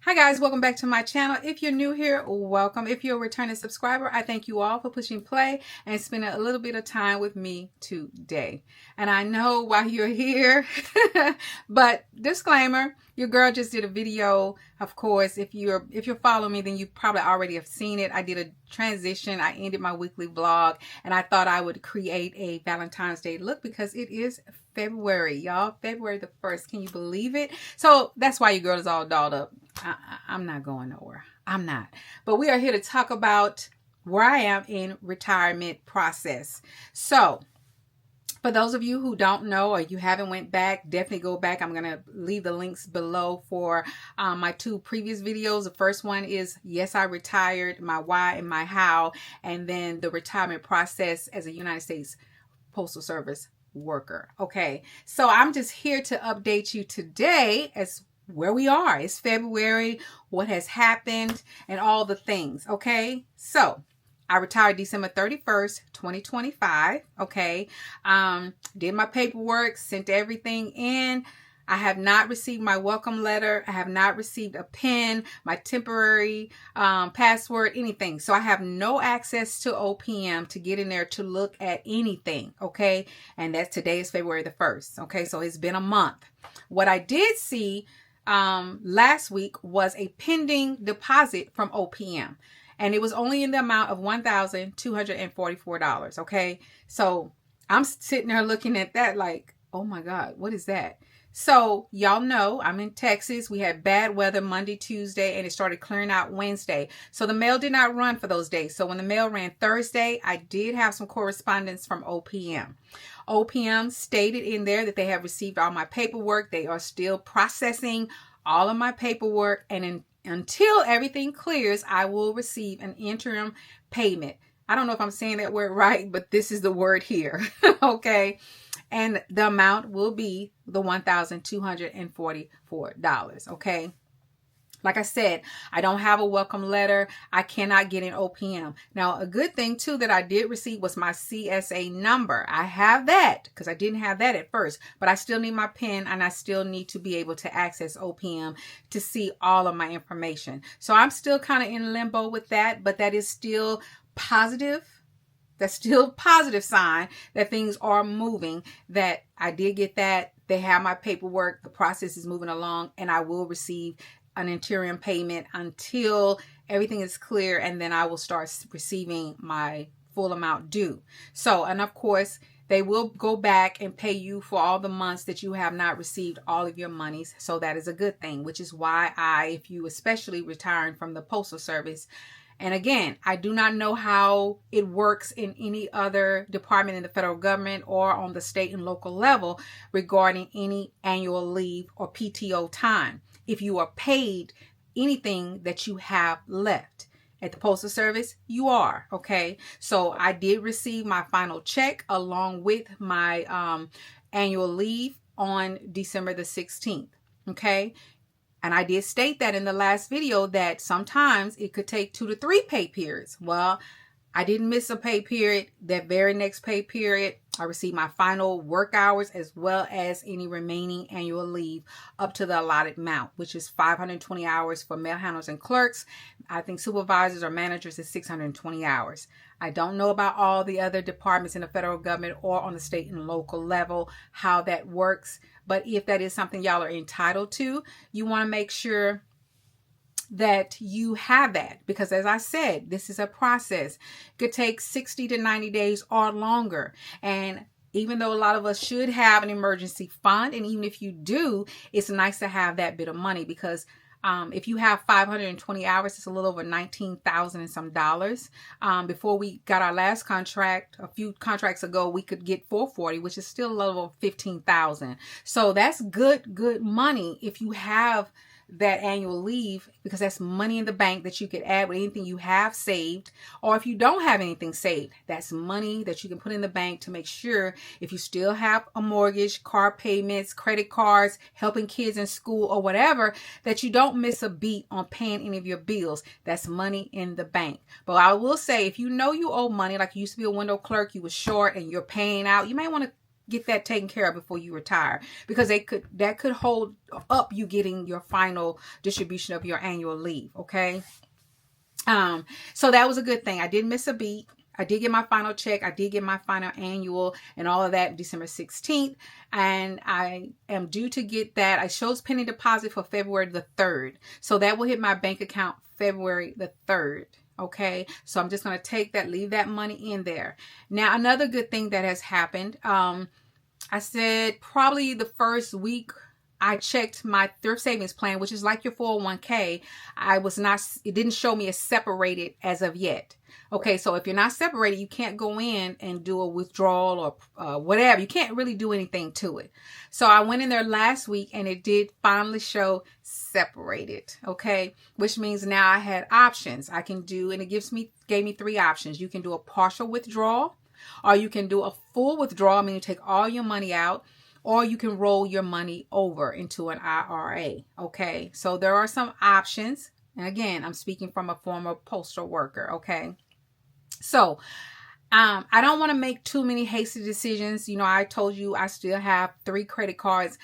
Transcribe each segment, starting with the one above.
Hi guys, welcome back to my channel. If you're new here, welcome. If you're a returning subscriber, I thank you all for pushing play and spending a little bit of time with me today. And I know why you're here, but disclaimer, your girl just did a video. Of course, if you're following me, then you probably already have seen it. I did a transition. I ended my weekly vlog and I thought I would create a Valentine's Day look because it is February, y'all. February the 1st. Can you believe it? So that's why your girl is all dolled up. I'm not going nowhere. I'm not. But we are here to talk about where I am in retirement process. So for those of you who don't know or you haven't went back, definitely go back. I'm going to leave the links below for my two previous videos. The first one is Yes, I Retired, my why and my how, and then the retirement process as a United States Postal Service worker. Okay, so I'm just here to update you today as where we are. It's February, what has happened, and all the things. Okay, so I retired December 31st, 2025. Okay, did my paperwork, sent everything in. I have not received my welcome letter. I have not received a PIN, my temporary password, anything. So I have no access to OPM to get in there to look at anything. Okay, and that's today is February the 1st. Okay, so it's been a month. What I did see last week was a pending deposit from OPM. And it was only in the amount of $1,244. Okay. So I'm sitting there looking at that like, oh my God, what is that? So y'all know I'm in Texas. We had bad weather Monday, Tuesday, and it started clearing out Wednesday. So the mail did not run for those days. So when the mail ran Thursday, I did have some correspondence from OPM. OPM stated in there that they have received all my paperwork. They are still processing all of my paperwork, and until everything clears, I will receive an interim payment. I don't know if I'm saying that word right, but this is the word here. Okay. And the amount will be the $1,244. Okay. Like I said, I don't have a welcome letter. I cannot get an OPM. Now, a good thing too that I did receive was my CSA number. I have that because I didn't have that at first, but I still need my PIN and I still need to be able to access OPM to see all of my information. So I'm still kind of in limbo with that, but that is still positive. That's still a positive sign that things are moving, that I did get that. They have my paperwork. The process is moving along and I will receive an interim payment until everything is clear, and then I will start receiving my full amount due. So, and of course, they will go back and pay you for all the months that you have not received all of your monies. So that is a good thing, which is why if you especially retiring from the Postal Service, and again, I do not know how it works in any other department in the federal government or on the state and local level regarding any annual leave or PTO time. If you are paid anything that you have left at the Postal Service, you are. Okay. So I did receive my final check along with my annual leave on December the 16th. Okay. And I did state that in the last video that sometimes it could take 2 to 3 pay periods. Well, I didn't miss a pay period. That very next pay period, I received my final work hours as well as any remaining annual leave up to the allotted amount, which is 520 hours for mail handlers and clerks. I think supervisors or managers is 620 hours. I don't know about all the other departments in the federal government or on the state and local level, how that works. But if that is something y'all are entitled to, you want to make sure that you have that, because as I said, this is a process. It could take 60 to 90 days or longer. And even though a lot of us should have an emergency fund, and even if you do, it's nice to have that bit of money, because if you have 520 hours, it's a little over $19,000 and some dollars. Before we got our last contract, a few contracts ago, we could get 440, which is still a little over $15,000. So that's good money if you have that annual leave, because that's money in the bank that you could add with anything you have saved. Or if you don't have anything saved, that's money that you can put in the bank to make sure if you still have a mortgage, car payments, credit cards, helping kids in school or whatever, that you don't miss a beat on paying any of your bills. That's money in the bank. But I will say, if you know you owe money, like you used to be a window clerk, you were short and you're paying out, you may want to get that taken care of before you retire, because that could hold up you getting your final distribution of your annual leave. Okay. So that was a good thing. I didn't miss a beat. I did get my final check. I did get my final annual and all of that December 16th. And I am due to get that. I shows pending deposit for February the 3rd. So that will hit my bank account February the 3rd. Okay. So I'm just going to take that, leave that money in there. Now, another good thing that has happened. I said probably the first week I checked my thrift savings plan, which is like your 401k. It didn't show me as separated as of yet. Okay, so if you're not separated, you can't go in and do a withdrawal or whatever. You can't really do anything to it. So I went in there last week and it did finally show separated. Okay, which means now I had options I can do, and it gave me 3 options. You can do a partial withdrawal, or you can do a full withdrawal, meaning you take all your money out, or you can roll your money over into an IRA. Okay, so there are some options. And again, I'm speaking from a former postal worker. Okay, so I don't want to make too many hasty decisions. You know, I told you I still have 3 credit cards.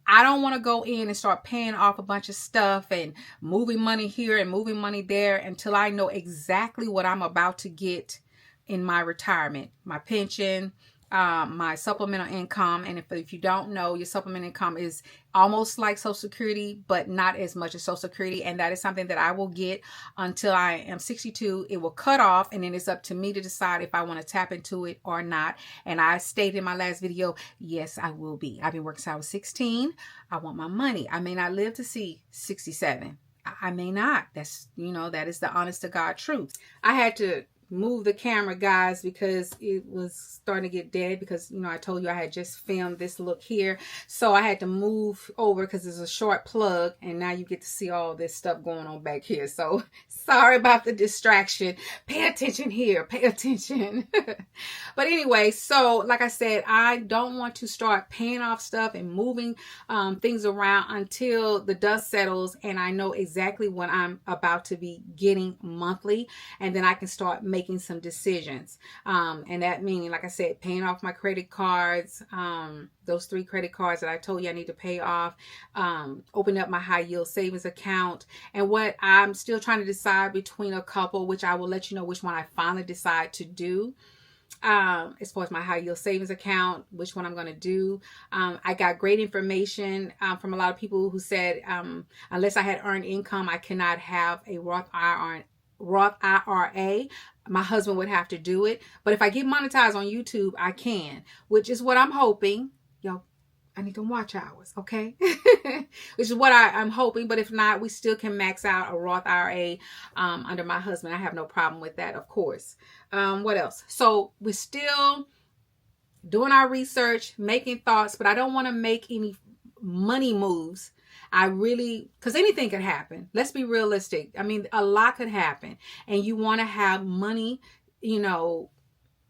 I don't want to go in and start paying off a bunch of stuff and moving money here and moving money there until I know exactly what I'm about to get in my retirement, my pension, my supplemental income. And if you don't know, your supplemental income is almost like Social Security, but not as much as Social Security. And that is something that I will get until I am 62. It will cut off, and then it's up to me to decide if I want to tap into it or not. And I stated in my last video, yes, I will be. I've been working since I was 16. I want my money. I may not live to see 67. I may not. That's, that is the honest to God truth. I had to move the camera, guys, because it was starting to get dead, because I told you I had just filmed this look here, so I had to move over because it's a short plug, and now you get to see all this stuff going on back here. So sorry about the distraction. Pay attention here, pay attention. But anyway, so like I said, I don't want to start paying off stuff and moving things around until the dust settles and I know exactly what I'm about to be getting monthly, and then I can start making some decisions. And that meaning, like I said, paying off my credit cards, those 3 credit cards that I told you I need to pay off, open up my high yield savings account. And what I'm still trying to decide between a couple, which I will let you know which one I finally decide to do. As far as my high yield savings account, which one I'm going to do. I got great information from a lot of people who said, unless I had earned income, I cannot have a Roth IRA. My husband would have to do it. But if I get monetized on YouTube, I can, which is what I'm hoping. Yo, I need them watch hours, okay? Which is what I'm hoping. But if not, we still can max out a Roth IRA under my husband. I have no problem with that, of course. What else? So we're still doing our research, making thoughts, but I don't want to make any money moves. Because anything could happen. Let's be realistic. I mean, a lot could happen. And you want to have money,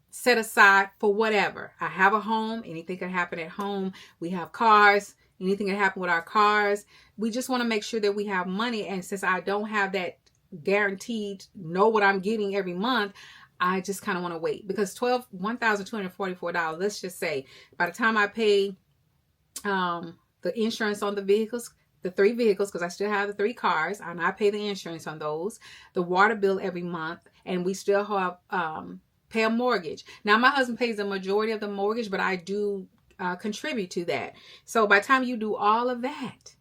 set aside for whatever. I have a home. Anything could happen at home. We have cars. Anything can happen with our cars. We just want to make sure that we have money. And since I don't have that guaranteed, know what I'm getting every month, I just kind of want to wait. Because $1,244, let's just say, by the time I pay the insurance on the vehicles, the 3 vehicles, because I still have the 3 cars, and I pay the insurance on those, the water bill every month, and we still have pay a mortgage. Now, my husband pays the majority of the mortgage, but I do contribute to that. So by the time you do all of that,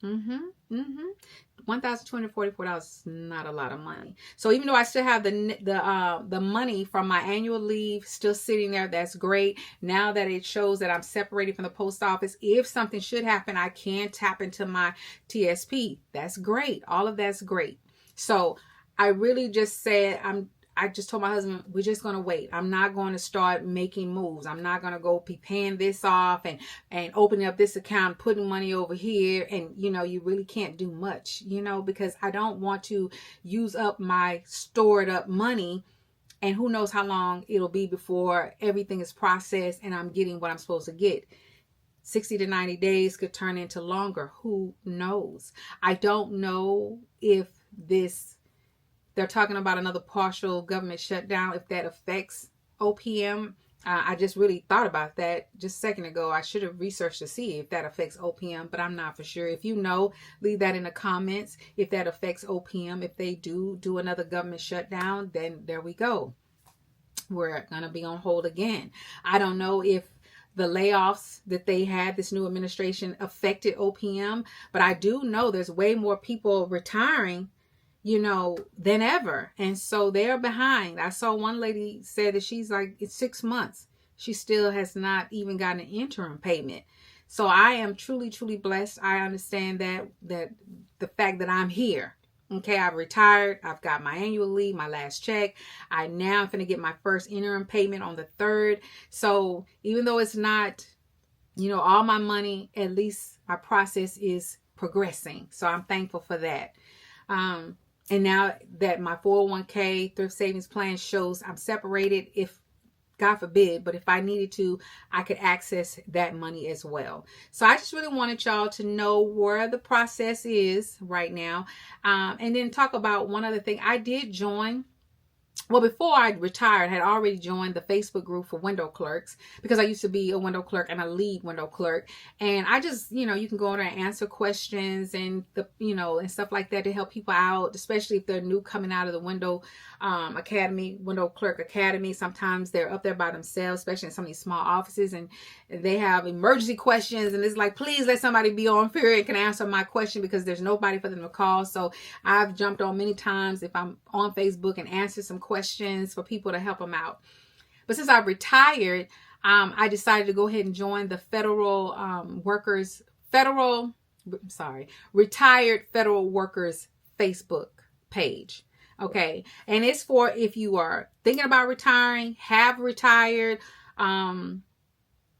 $1,244 is not a lot of money. So even though I still have the money from my annual leave still sitting there, that's great. Now that it shows that I'm separated from the post office, if something should happen, I can tap into my TSP. That's great. All of that's great. So I really just said, I just told my husband, we're just going to wait. I'm not going to start making moves. I'm not going to go be paying this off and opening up this account, putting money over here. And, you really can't do much, because I don't want to use up my stored up money. And who knows how long it'll be before everything is processed and I'm getting what I'm supposed to get. 60 to 90 days could turn into longer. Who knows? I don't know if they're talking about another partial government shutdown, if that affects OPM I just really thought about that just a second ago. I should have researched to see if that affects OPM, but I'm not for sure. If you know, leave that in the comments if that affects OPM. If they do another government shutdown, then there we go. We're going to be on hold again. I don't know if the layoffs that they had, this new administration, affected OPM, but I do know there's way more people retiring, than ever. And so they're behind. I saw one lady said that she's like, it's 6 months. She still has not even gotten an interim payment. So I am truly, truly blessed. I understand that the fact that I'm here. Okay, I've retired. I've got my annual leave, my last check. I now am going to get my first interim payment on the 3rd. So even though it's not, all my money, at least my process is progressing. So I'm thankful for that. And now that my 401k thrift savings plan shows I'm separated, if God forbid, but if I needed to, I could access that money as well. So I just really wanted y'all to know where the process is right now. And then talk about one other thing. I did join. Well, before I retired, I had already joined the Facebook group for window clerks because I used to be a window clerk and a lead window clerk. And I just, you can go there and answer questions and and stuff like that to help people out, especially if they're new coming out of the window window clerk academy. Sometimes they're up there by themselves, especially in some of these small offices, and they have emergency questions. And it's like, please let somebody be on here and can answer my question because there's nobody for them to call. So I've jumped on many times if I'm on Facebook and answer some questions for people to help them out. But since I've retired, I decided to go ahead and join the Retired Federal Workers Facebook page. Okay. And it's for if you are thinking about retiring, have retired, in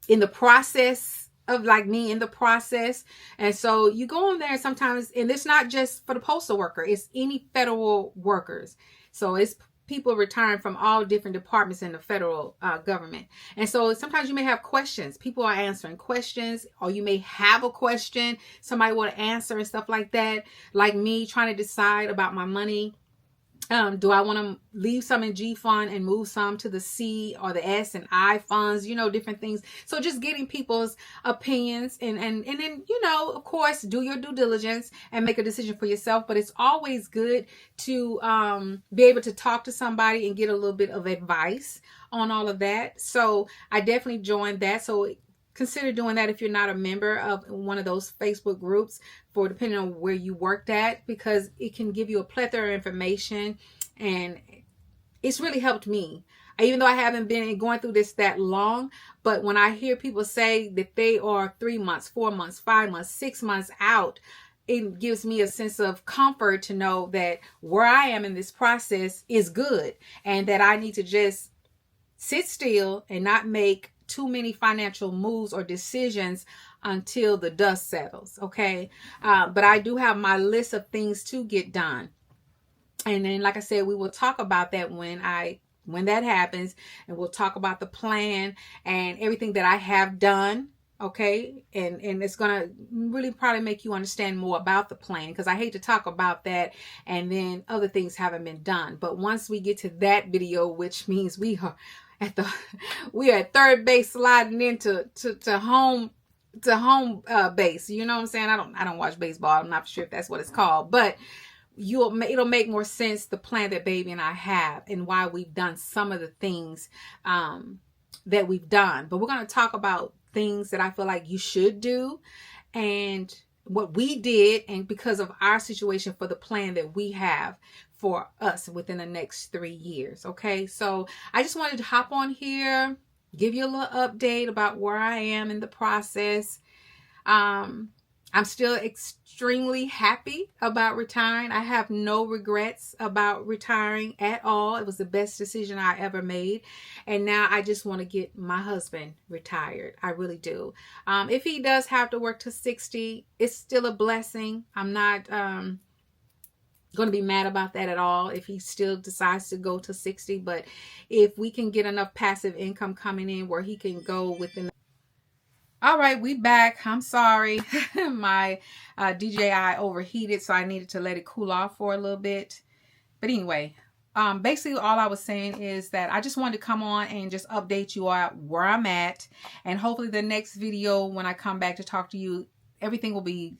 the process of, like me, in the process. And so you go on there sometimes, and it's not just for the postal worker, it's any federal workers. So it's people retiring from all different departments in the federal government. And so sometimes you may have questions. People are answering questions, or you may have a question somebody want to answer and stuff like that. Like me trying to decide about my money. Do I want to leave some in G fund and move some to the C or the S and I funds, different things. So just getting people's opinions and then, of course, do your due diligence and make a decision for yourself. But it's always good to be able to talk to somebody and get a little bit of advice on all of that. So I definitely joined that. So consider doing that if you're not a member of one of those Facebook groups, for depending on where you worked at, because it can give you a plethora of information, and it's really helped me. Even though I haven't been going through this that long, but when I hear people say that they are 3 months, 4 months, 5 months, 6 months out, it gives me a sense of comfort to know that where I am in this process is good, and that I need to just sit still and not make too many financial moves or decisions until the dust settles. Okay. But I do have my list of things to get done. And then, like I said, we will talk about that when that happens, and we'll talk about the plan and everything that I have done. Okay. And it's going to really probably make you understand more about the plan, because I hate to talk about that and then other things haven't been done. But once we get to that video, which means we are at third base sliding into home base. You know what I'm saying? I don't watch baseball. I'm not sure if that's what it's called, but it'll make more sense, the plan that baby and I have, and why we've done some of the things that we've done. But we're going to talk about things that I feel like you should do, and what we did, and because of our situation, for the plan that we have for us within the next 3 years. Okay. So I just wanted to hop on here, give you a little update about where I am in the process. I'm still extremely happy about retiring. I have no regrets about retiring at all. It was the best decision I ever made. And now I just want to get my husband retired. I really do. If he does have to work to 60, it's still a blessing. I'm not going to be mad about that at all if he still decides to go to 60. But if we can get enough passive income coming in where he can go within. All right, we back. I'm sorry. My DJI overheated, so I needed to let it cool off for a little bit. But anyway, basically all I was saying is that I just wanted to come on and just update you on where I'm at. And hopefully the next video, when I come back to talk to you, everything will be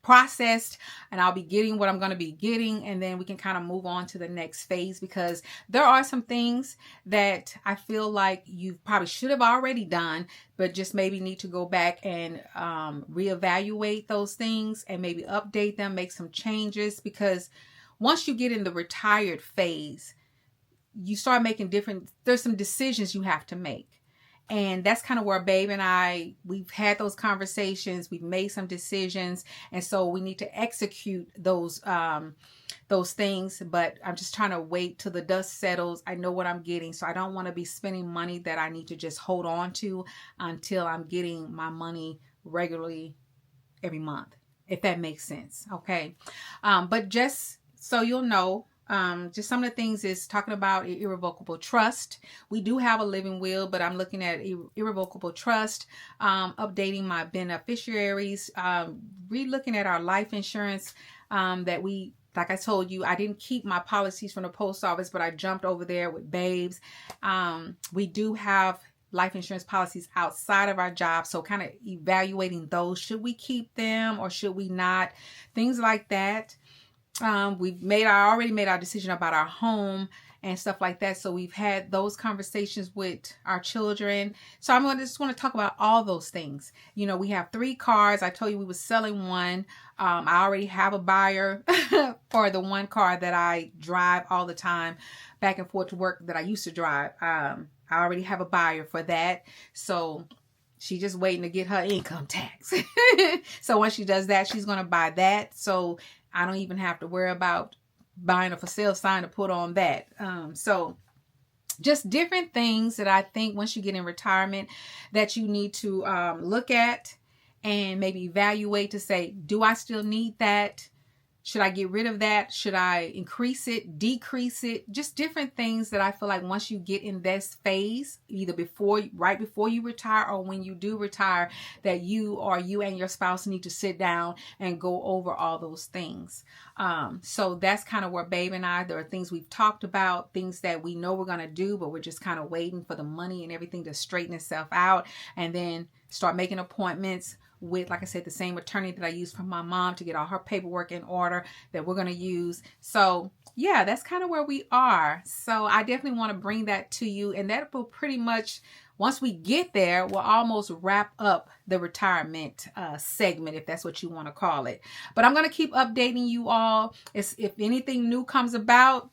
processed and I'll be getting what I'm going to be getting, and then we can kind of move on to the next phase, because there are some things that I feel like you probably should have already done, but just maybe need to go back and reevaluate those things and maybe update them, make some changes, because once you get in the retired phase, you start making there's some decisions you have to make. And that's kind of where Babe and we've had those conversations, we've made some decisions, and so we need to execute those things. But I'm just trying to wait till the dust settles. I know what I'm getting, so I don't want to be spending money that I need to just hold on to until I'm getting my money regularly every month, if that makes sense. Okay. But just so you'll know, just some of the things is talking about irrevocable trust. We do have a living will, but I'm looking at irrevocable trust, updating my beneficiaries, re-looking at our life insurance, that we, like I told you, I didn't keep my policies from the post office, but I jumped over there with Babes. We do have life insurance policies outside of our job, so kind of evaluating those. Should we keep them or should we not? Things like that. I already made our decision about our home and stuff like that. So we've had those conversations with our children. So I just want to talk about all those things. You know, we have 3 cars. I told you we were selling one. I already have a buyer for the one car that I drive all the time back and forth to work that I used to drive. I already have a buyer for that. So she's just waiting to get her income tax. So once she does that, she's going to buy that. So I don't even have to worry about buying a for sale sign to put on that. So just different things that I think once you get in retirement that you need to look at and maybe evaluate to say, do I still need that? Should I get rid of that? Should I increase it, decrease it? Just different things that I feel like once you get in this phase, either right before you retire or when you do retire, that you and your spouse need to sit down and go over all those things. So that's kind of where Babe and there are things we've talked about, things that we know we're going to do, but we're just kind of waiting for the money and everything to straighten itself out, and then start making appointments with, like I said, the same attorney that I used for my mom to get all her paperwork in order that we're going to use. So yeah, that's kind of where we are. So I definitely want to bring that to you, and that will pretty much, once we get there, we'll almost wrap up the retirement segment, if that's what you want to call it. But I'm going to keep updating you all. If anything new comes about,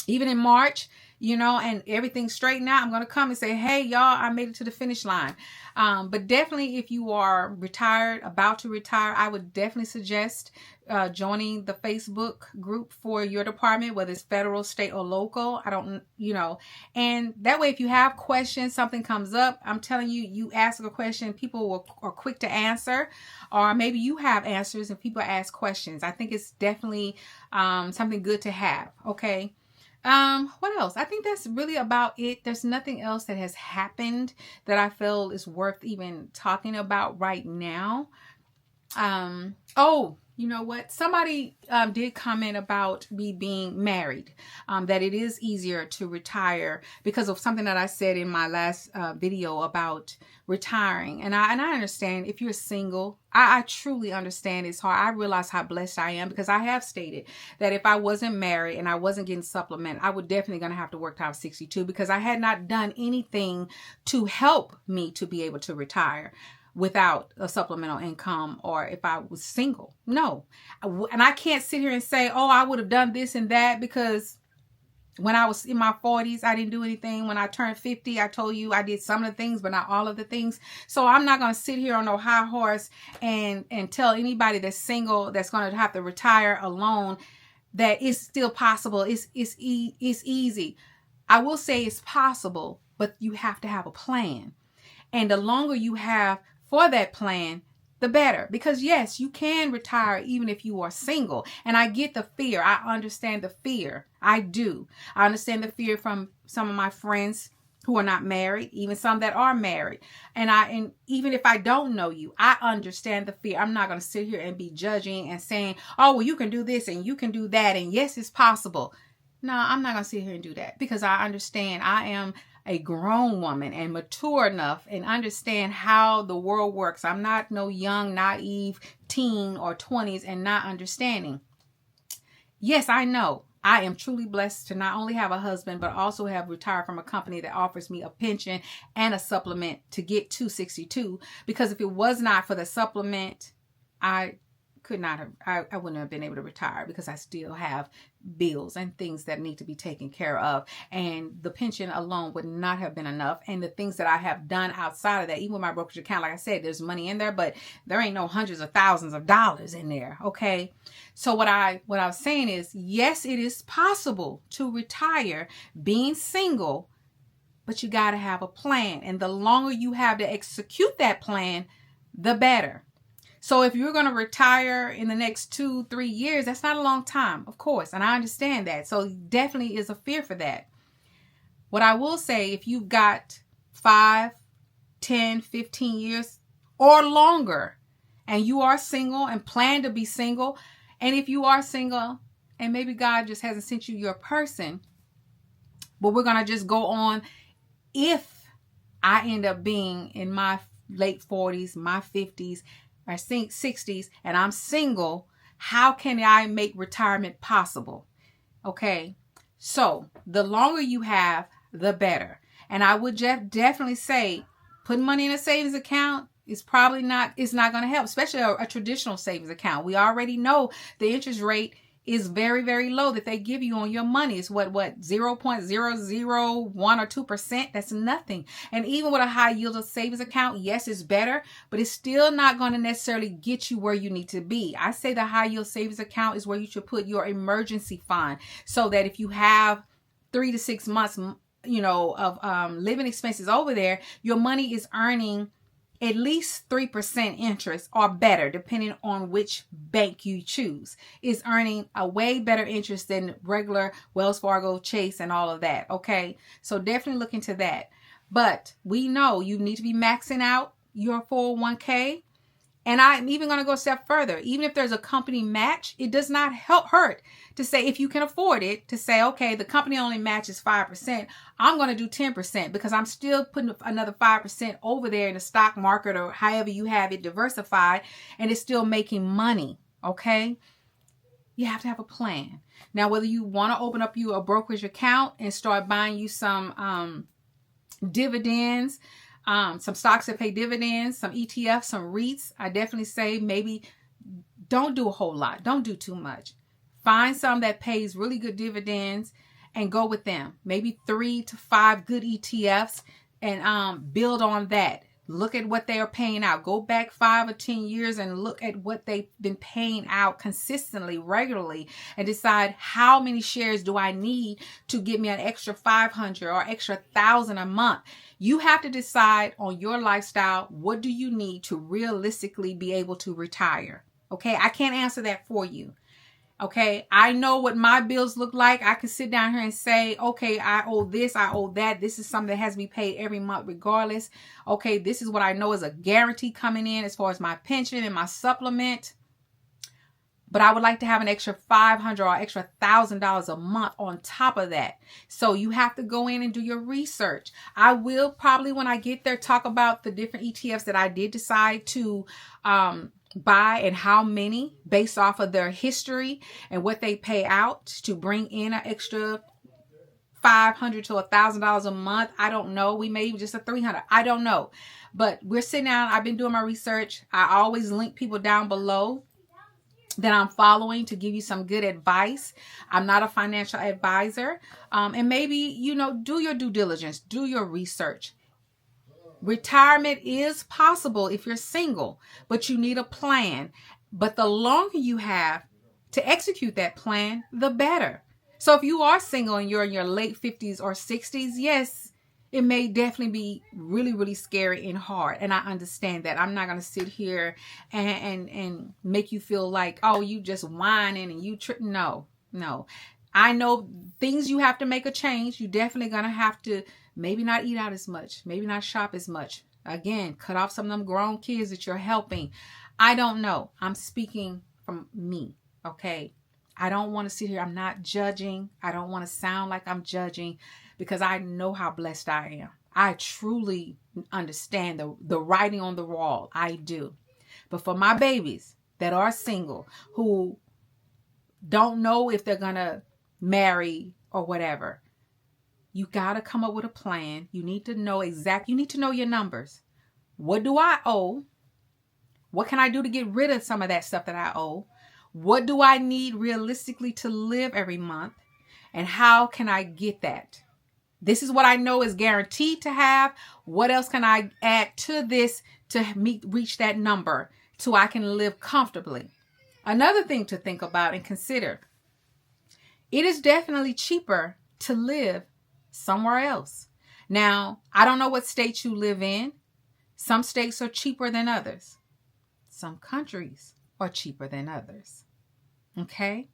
even in March, you know, and everything's straightened out, I'm going to come and say, hey, y'all, I made it to the finish line. But definitely, if you are retired, about to retire, I would definitely suggest joining the Facebook group for your department, whether it's federal, state, or local. And that way, if you have questions, something comes up, I'm telling you, you ask a question, people are quick to answer, or maybe you have answers and people ask questions. I think it's definitely something good to have. Okay. What else? I think that's really about it. There's nothing else that has happened that I feel is worth even talking about right now. Oh, you know what? Somebody did comment about me being married, that it is easier to retire because of something that I said in my last video about retiring. And I understand if you're single, I truly understand it's hard. I realize how blessed I am, because I have stated that if I wasn't married and I wasn't getting supplement, I would definitely going to have to work till I was 62, because I had not done anything to help me to be able to retire without a supplemental income, or if I was single. No. And I can't sit here and say, oh, I would have done this and that, because when I was in my 40s, I didn't do anything. When I turned 50, I told you I did some of the things, but not all of the things. So I'm not going to sit here on no high horse and tell anybody that's single, that's going to have to retire alone, that it's still possible. It's easy. I will say it's possible, but you have to have a plan. And the longer you have for that plan, the better. Because yes, you can retire even if you are single. And I get the fear. I understand the fear. I do. I understand the fear from some of my friends who are not married, even some that are married. And even if I don't know you, I understand the fear. I'm not going to sit here and be judging and saying, oh, well, you can do this and you can do that. And yes, it's possible. No, I'm not going to sit here and do that, because I understand I am a grown woman and mature enough and understand how the world works. I'm not no young, naive teen or 20s and not understanding. Yes, I know. I am truly blessed to not only have a husband, but also have retired from a company that offers me a pension and a supplement to get to 62. Because if it was not for the supplement, I could not have, I wouldn't have been able to retire, because I still have bills and things that need to be taken care of. And the pension alone would not have been enough. And the things that I have done outside of that, even with my brokerage account, like I said, there's money in there, but there ain't no hundreds of thousands of dollars in there. Okay. So what I was saying is, yes, it is possible to retire being single, but you got to have a plan. And the longer you have to execute that plan, the better. So if you're going to retire in the next 2-3 years, that's not a long time, of course. And I understand that. So definitely is a fear for that. What I will say, if you've got 5, 10, 15 years or longer, and you are single and plan to be single, and if you are single and maybe God just hasn't sent you your person, but we're going to just go on, if I end up being in my late 40s, my 50s, or 60s, and I'm single, how can I make retirement possible? Okay, so the longer you have, the better. And I would definitely say putting money in a savings account is probably not, it's not going to help, especially a traditional savings account. We already know the interest rate is very, very low that they give you on your money. It's what 0.001 or 2%. That's nothing. And even with a high yield savings account, yes, it's better, but it's still not going to necessarily get you where you need to be. I say the high yield savings account is where you should put your emergency fund, so that if you have 3 to 6 months, of living expenses over there, your money is earning at least 3% interest or better, depending on which bank you choose. Is earning a way better interest than regular Wells Fargo, Chase, and all of that. Okay, so definitely look into that. But we know you need to be maxing out your 401k. And I'm even going to go a step further. Even if there's a company match, it does not hurt to say, if you can afford it, to say, okay, the company only matches 5%. I'm going to do 10%, because I'm still putting another 5% over there in the stock market, or however you have it diversified, and it's still making money. Okay. You have to have a plan. Now, whether you want to open up you a brokerage account and start buying you some dividends, some stocks that pay dividends, some ETFs, some REITs, I definitely say maybe don't do a whole lot. Don't do too much. Find some that pays really good dividends and go with them. Maybe 3 to 5 good ETFs, and build on that. Look at what they are paying out. Go back 5 or 10 years and look at what they've been paying out consistently, regularly, and decide how many shares do I need to get me an extra 500 or extra 1,000 a month. You have to decide on your lifestyle. What do you need to realistically be able to retire? Okay, I can't answer that for you. Okay, I know what my bills look like. I can sit down here and say, okay, I owe this, I owe that. This is something that has to be paid every month regardless. Okay, this is what I know is a guarantee coming in as far as my pension and my supplement. But I would like to have an extra $500 or extra $1,000 a month on top of that. So you have to go in and do your research. I will probably, when I get there, talk about the different ETFs that I did decide to buy and how many, based off of their history and what they pay out, to bring in an extra $500 to $1,000 a month. I don't know. We may even just a $300. I don't know. But we're sitting down. I've been doing my research. I always link people down below that I'm following to give you some good advice. I'm not a financial advisor. And maybe, do your due diligence, do your research. Retirement is possible if you're single, but you need a plan. But the longer you have to execute that plan, the better. So if you are single and you're in your late 50s or 60s, yes, it may definitely be really, really scary and hard. And I understand that. I'm not going to sit here and make you feel like, oh, you just whining and you no. I know things you have to make a change. You definitely going to have to maybe not eat out as much, maybe not shop as much. Again, cut off some of them grown kids that you're helping. I don't know. I'm speaking from me. Okay. I don't want to sit here. I'm not judging. I don't want to sound like I'm judging because I know how blessed I am. I truly understand the writing on the wall. I do. But for my babies that are single, who don't know if they're going to marry or whatever, you got to come up with a plan. You need to know you need to know your numbers. What do I owe? What can I do to get rid of some of that stuff that I owe? What do I need realistically to live every month? And how can I get that? This is what I know is guaranteed to have. What else can I add to this to reach that number so I can live comfortably? Another thing to think about and consider, it is definitely cheaper to live somewhere else. Now, I don't know what state you live in. Some states are cheaper than others. Some countries are cheaper than others. Okay?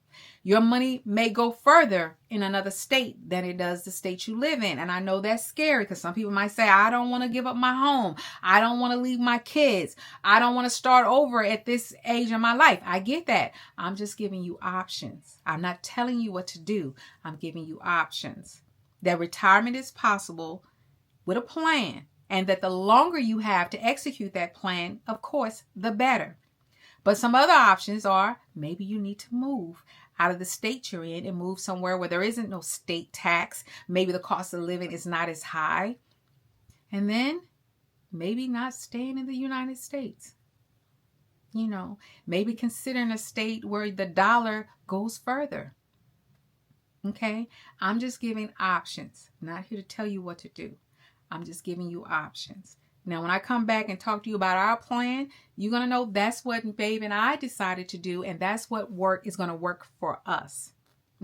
Your money may go further in another state than it does the state you live in. And I know that's scary because some people might say, I don't want to give up my home. I don't want to leave my kids. I don't want to start over at this age of my life. I get that. I'm just giving you options. I'm not telling you what to do. I'm giving you options. That retirement is possible with a plan, and that the longer you have to execute that plan, of course, the better. But some other options are maybe you need to move out of the state you're in and move somewhere where there isn't no state tax. Maybe the cost of living is not as high. And then maybe not staying in the United States. You know, maybe considering a state where the dollar goes further. Okay? I'm just giving options. I'm not here to tell you what to do. I'm just giving you options. Now, when I come back and talk to you about our plan, you're going to know that's what Babe and I decided to do, and that's what is going to work for us.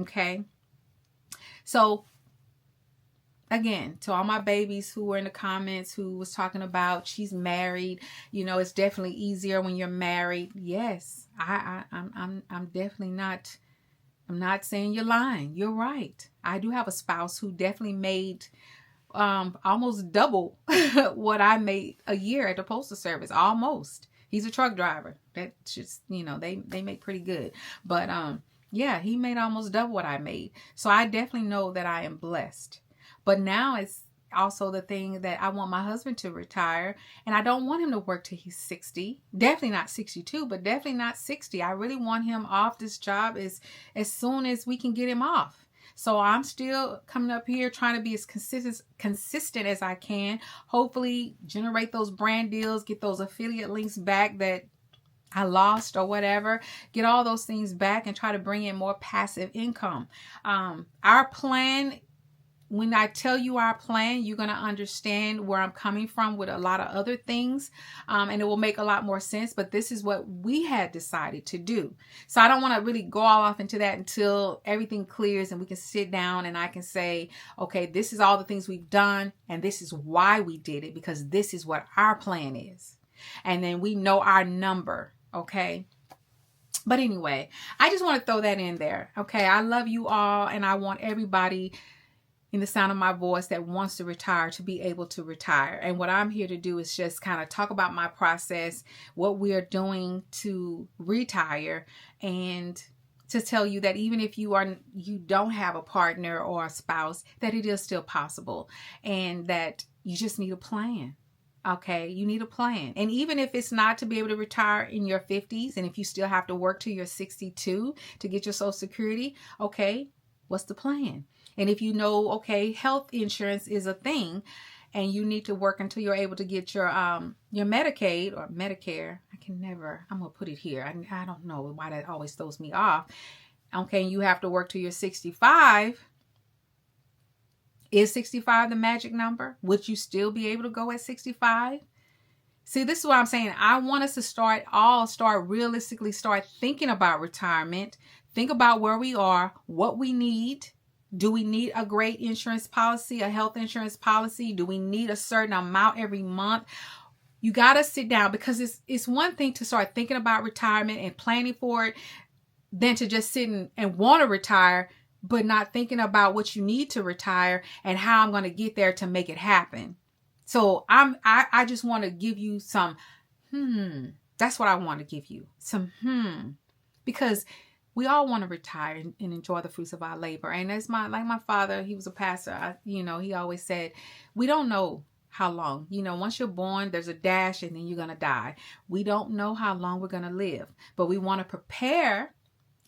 Okay? So, again, to all my babies who were in the comments who was talking about she's married, you know, it's definitely easier when you're married. Yes, I'm definitely not. I'm not saying you're lying. You're right. I do have a spouse who definitely made almost double what I made a year at the Postal Service. Almost. He's a truck driver. That's just, you know, they make pretty good. But yeah, he made almost double what I made. So I definitely know that I am blessed. But now it's also the thing that I want my husband to retire, and I don't want him to work till he's 60. Definitely not 62, but definitely not 60. I really want him off this job as soon as we can get him off. So I'm still coming up here trying to be as consistent as I can. Hopefully generate those brand deals, get those affiliate links back that I lost or whatever. Get all those things back and try to bring in more passive income. Our plan, when I tell you our plan, you're going to understand where I'm coming from with a lot of other things. And it will make a lot more sense. But this is what we had decided to do. So I don't want to really go all off into that until everything clears and we can sit down and I can say, okay, this is all the things we've done. And this is why we did it, because this is what our plan is. And then we know our number. Okay. But anyway, I just want to throw that in there. Okay. I love you all. And I want everybody in the sound of my voice that wants to retire to be able to retire. And what I'm here to do is just kind of talk about my process, what we are doing to retire, and to tell you that even if you don't have a partner or a spouse, that it is still possible, and that you just need a plan. Okay, you need a plan. And even if it's not to be able to retire in your 50s, and if you still have to work till you're 62 to get your Social Security, okay, what's the plan? And if you know, okay, health insurance is a thing and you need to work until you're able to get your Medicaid or Medicare. I'm going to put it here. I don't know why that always throws me off. Okay, you have to work till you're 65. Is 65 the magic number? Would you still be able to go at 65? See, this is what I'm saying. I want us to start realistically thinking about retirement. Think about where we are, what we need. Do we need a great insurance policy, a health insurance policy? Do we need a certain amount every month? You got to sit down, because it's one thing to start thinking about retirement and planning for it than to just sit and want to retire, but not thinking about what you need to retire and how I'm going to get there to make it happen. So I just want to give you some, that's what I want to give you. Some, because We all want to retire and enjoy the fruits of our labor. And that's like my father, he was a pastor. He always said, we don't know how long. Once you're born, there's a dash and then you're going to die. We don't know how long we're going to live, but we want to prepare.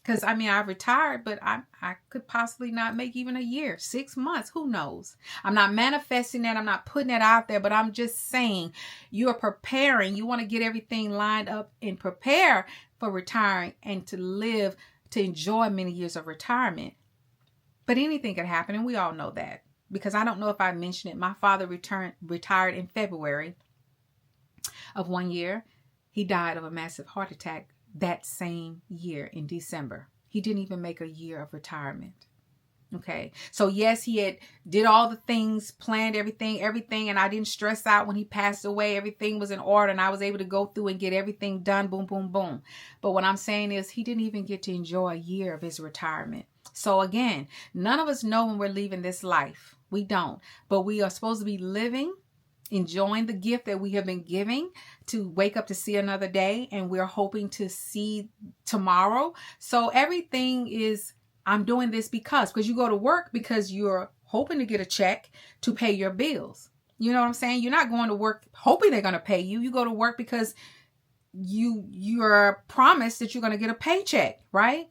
Because, I've retired, but I could possibly not make even a year, 6 months. Who knows? I'm not manifesting that. I'm not putting it out there, but I'm just saying you're preparing. You want to get everything lined up and prepare for retiring and to enjoy many years of retirement. But anything could happen, and we all know that. Because I don't know if I mentioned it. My father retired in February of 1 year. He died of a massive heart attack that same year in December. He didn't even make a year of retirement. Okay. So yes, he did all the things, planned everything, and I didn't stress out when he passed away. Everything was in order and I was able to go through and get everything done. Boom, boom, boom. But what I'm saying is he didn't even get to enjoy a year of his retirement. So again, none of us know when we're leaving this life. We don't. But we are supposed to be living, enjoying the gift that we have been giving to wake up to see another day, and we're hoping to see tomorrow. So everything is, I'm doing this because you go to work because you're hoping to get a check to pay your bills. You know what I'm saying? You're not going to work hoping they're going to pay you. You go to work because you're promised that you're going to get a paycheck, right?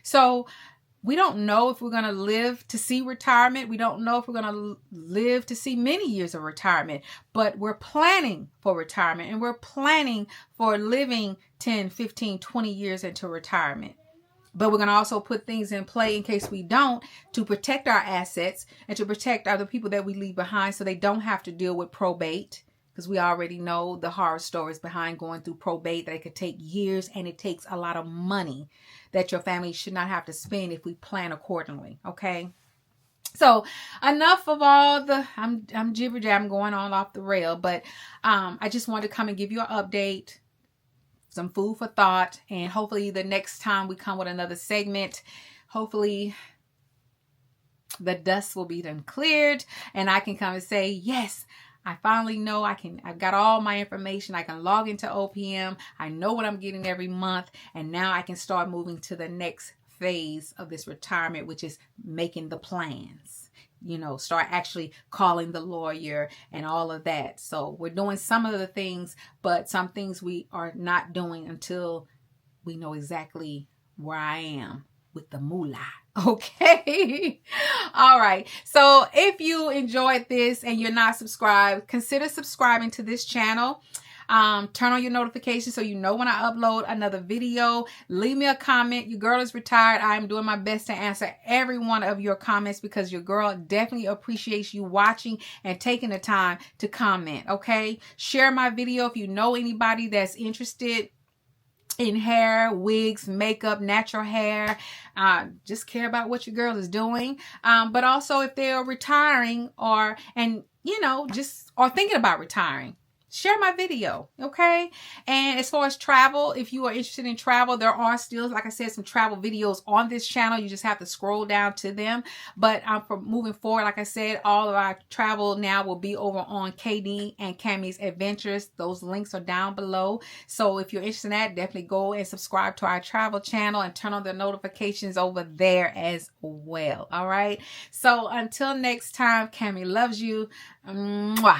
So we don't know if we're going to live to see retirement. We don't know if we're going to live to see many years of retirement, but we're planning for retirement and we're planning for living 10, 15, 20 years into retirement. But we're going to also put things in play in case we don't, to protect our assets and to protect other people that we leave behind so they don't have to deal with probate. Because we already know the horror stories behind going through probate, that it could take years and it takes a lot of money that your family should not have to spend if we plan accordingly. Okay. So enough of all I'm jibber jab going on off the rail, but I just wanted to come and give you an update, some food for thought, and hopefully the next time we come with another segment, hopefully the dust will be done cleared and I can come and say, yes, I finally know I've got all my information. I can log into OPM. I know what I'm getting every month. And now I can start moving to the next phase of this retirement, which is making the plans, start actually calling the lawyer and all of that. So we're doing some of the things, but some things we are not doing until we know exactly where I am with the moolah. Okay. All right. So if you enjoyed this and you're not subscribed, consider subscribing to this channel. Turn on your notifications so you know when I upload another video. Leave me a comment. Your girl is retired. I am doing my best to answer every one of your comments because your girl definitely appreciates you watching and taking the time to comment. Okay. Share my video if you know anybody that's interested in hair, wigs, makeup, natural hair. Just care about what your girl is doing. But also if they are retiring or thinking about retiring, share my video, okay? And as far as travel, if you are interested in travel, there are still, like I said, some travel videos on this channel. You just have to scroll down to them. But for moving forward, like I said, all of our travel now will be over on KD and Cammy's Adventures. Those links are down below. So if you're interested in that, definitely go and subscribe to our travel channel and turn on the notifications over there as well. All right. So until next time, Cammy loves you. Mwah.